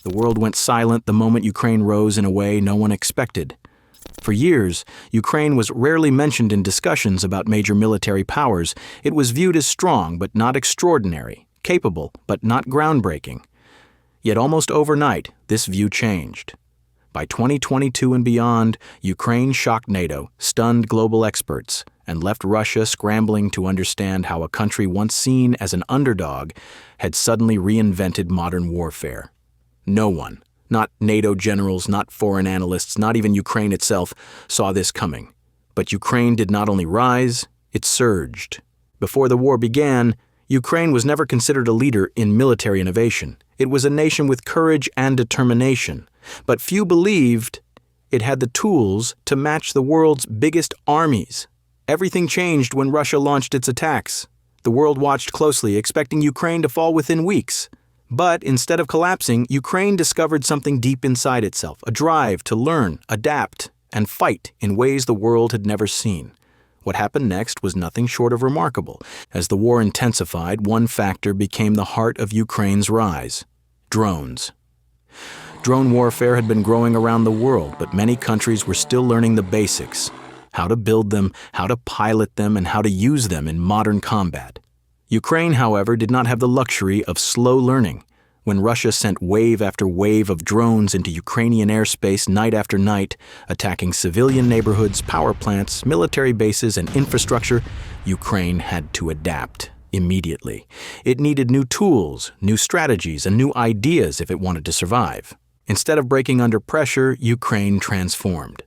The world went silent the moment Ukraine rose in a way no one expected. For years, Ukraine was rarely mentioned in discussions about major military powers. It was viewed as strong but not extraordinary, capable but not groundbreaking. Yet almost overnight, this view changed. By 2022 and beyond, Ukraine shocked NATO, stunned global experts, and left Russia scrambling to understand how a country once seen as an underdog had suddenly reinvented modern warfare. No one, not NATO generals, not foreign analysts, not even Ukraine itself, saw this coming. But Ukraine did not only rise, it surged. Before the war began, Ukraine was never considered a leader in military innovation. It was a nation with courage and determination, but few believed it had the tools to match the world's biggest armies. Everything changed when Russia launched its attacks. The world watched closely, expecting Ukraine to fall within weeks. But instead of collapsing, Ukraine discovered something deep inside itself, a drive to learn, adapt, and fight in ways the world had never seen. What happened next was nothing short of remarkable. As the war intensified, one factor became the heart of Ukraine's rise: drones. Drone warfare had been growing around the world, but many countries were still learning the basics: how to build them, how to pilot them, and how to use them in modern combat. Ukraine, however, did not have the luxury of slow learning. When Russia sent wave after wave of drones into Ukrainian airspace night after night, attacking civilian neighborhoods, power plants, military bases, and infrastructure, Ukraine had to adapt immediately. It needed new tools, new strategies, and new ideas if it wanted to survive. Instead of breaking under pressure, Ukraine transformed.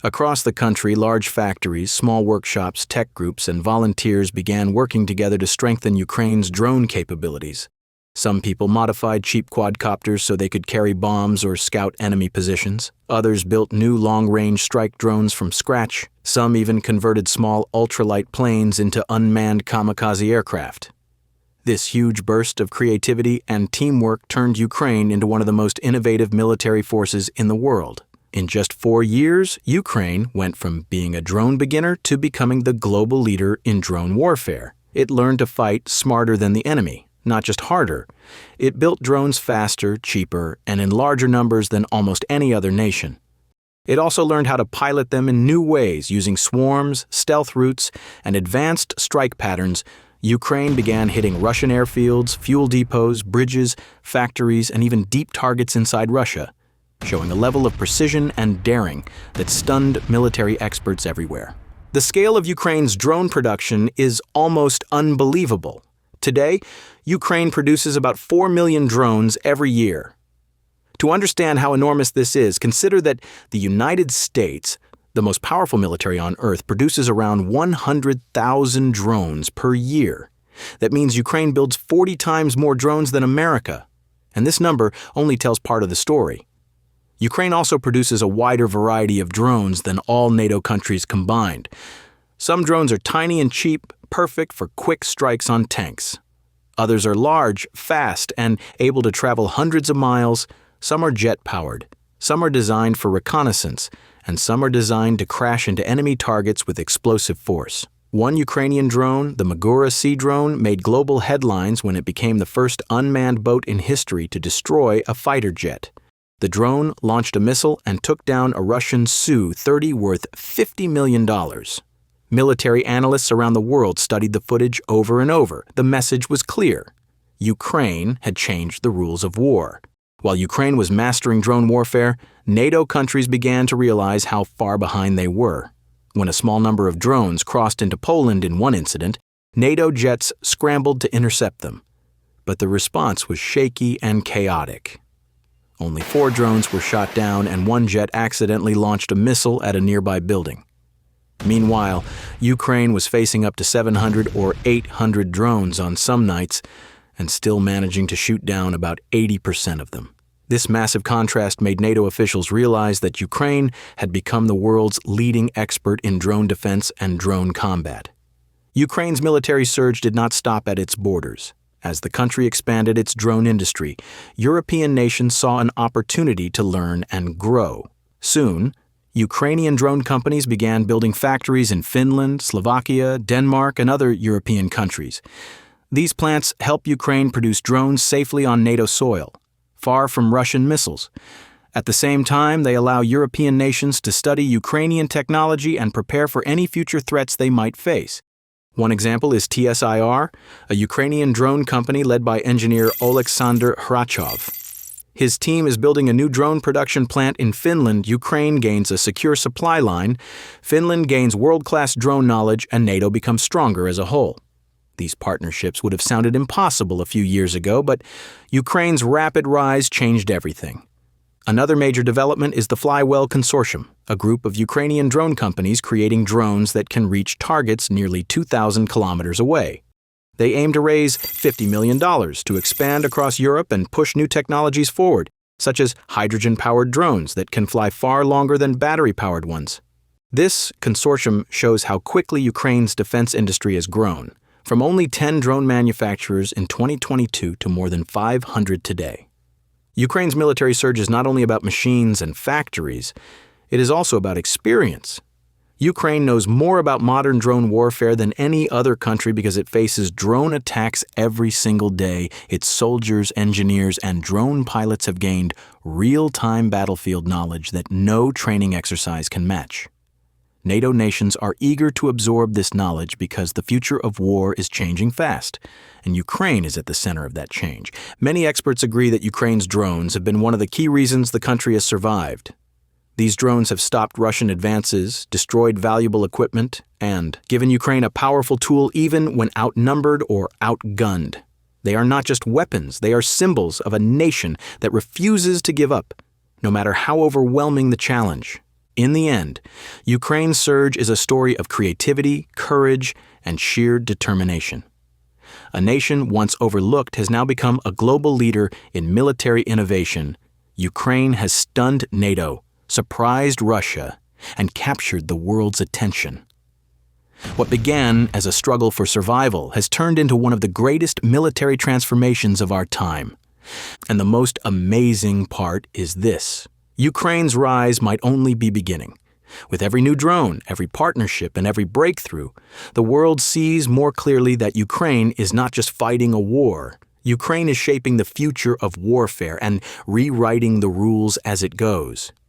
Across the country, large factories, small workshops, tech groups, and volunteers began working together to strengthen Ukraine's drone capabilities. Some people modified cheap quadcopters so they could carry bombs or scout enemy positions. Others built new long-range strike drones from scratch. Some even converted small ultralight planes into unmanned kamikaze aircraft. This huge burst of creativity and teamwork turned Ukraine into one of the most innovative military forces in the world. In just 4 years, Ukraine went from being a drone beginner to becoming the global leader in drone warfare. It learned to fight smarter than the enemy, not just harder. It built drones faster, cheaper, and in larger numbers than almost any other nation. It also learned how to pilot them in new ways using swarms, stealth routes, and advanced strike patterns. Ukraine began hitting Russian airfields, fuel depots, bridges, factories, and even deep targets inside Russia, showing a level of precision and daring that stunned military experts everywhere. The scale of Ukraine's drone production is almost unbelievable. Today, Ukraine produces about 4 million drones every year. To understand how enormous this is, consider that the United States, the most powerful military on Earth, produces around 100,000 drones per year. That means Ukraine builds 40 times more drones than America. And this number only tells part of the story. Ukraine also produces a wider variety of drones than all NATO countries combined. Some drones are tiny and cheap, perfect for quick strikes on tanks. Others are large, fast, and able to travel hundreds of miles. Some are jet-powered. Some are designed for reconnaissance, and some are designed to crash into enemy targets with explosive force. One Ukrainian drone, the Magura Sea drone, made global headlines when it became the first unmanned boat in history to destroy a fighter jet. The drone launched a missile and took down a Russian Su-30 worth $50 million. Military analysts around the world studied the footage over and over. The message was clear. Ukraine had changed the rules of war. While Ukraine was mastering drone warfare, NATO countries began to realize how far behind they were. When a small number of drones crossed into Poland in one incident, NATO jets scrambled to intercept them. But the response was shaky and chaotic. Only 4 drones were shot down, and one jet accidentally launched a missile at a nearby building. Meanwhile, Ukraine was facing up to 700 or 800 drones on some nights and still managing to shoot down about 80% of them. This massive contrast made NATO officials realize that Ukraine had become the world's leading expert in drone defense and drone combat. Ukraine's military surge did not stop at its borders. As the country expanded its drone industry, European nations saw an opportunity to learn and grow. Soon, Ukrainian drone companies began building factories in Finland, Slovakia, Denmark, and other European countries. These plants help Ukraine produce drones safely on NATO soil. far from Russian missiles. At the same time, they allow European nations to study Ukrainian technology and prepare for any future threats they might face. One example is TSIR, a Ukrainian drone company led by engineer Oleksandr Hrachov. His team is building a new drone production plant in Finland. Ukraine gains a secure supply line, Finland gains world-class drone knowledge, and NATO becomes stronger as a whole. These partnerships would have sounded impossible a few years ago, but Ukraine's rapid rise changed everything. Another major development is the Flywell Consortium, a group of Ukrainian drone companies creating drones that can reach targets nearly 2,000 kilometers away. They aim to raise $50 million to expand across Europe and push new technologies forward, such as hydrogen-powered drones that can fly far longer than battery-powered ones. This consortium shows how quickly Ukraine's defense industry has grown, from only 10 drone manufacturers in 2022 to more than 500 today. Ukraine's military surge is not only about machines and factories, it is also about experience. Ukraine knows more about modern drone warfare than any other country because it faces drone attacks every single day. Its soldiers, engineers, and drone pilots have gained real-time battlefield knowledge that no training exercise can match. NATO nations are eager to absorb this knowledge because the future of war is changing fast, and Ukraine is at the center of that change. Many experts agree that Ukraine's drones have been one of the key reasons the country has survived. These drones have stopped Russian advances, destroyed valuable equipment, and given Ukraine a powerful tool even when outnumbered or outgunned. They are not just weapons, they are symbols of a nation that refuses to give up, no matter how overwhelming the challenge. In the end, Ukraine's surge is a story of creativity, courage, and sheer determination. A nation once overlooked has now become a global leader in military innovation. Ukraine has stunned NATO, surprised Russia, and captured the world's attention. What began as a struggle for survival has turned into one of the greatest military transformations of our time. And the most amazing part is this: Ukraine's rise might only be beginning. With every new drone, every partnership, and every breakthrough, the world sees more clearly that Ukraine is not just fighting a war. Ukraine is shaping the future of warfare and rewriting the rules as it goes.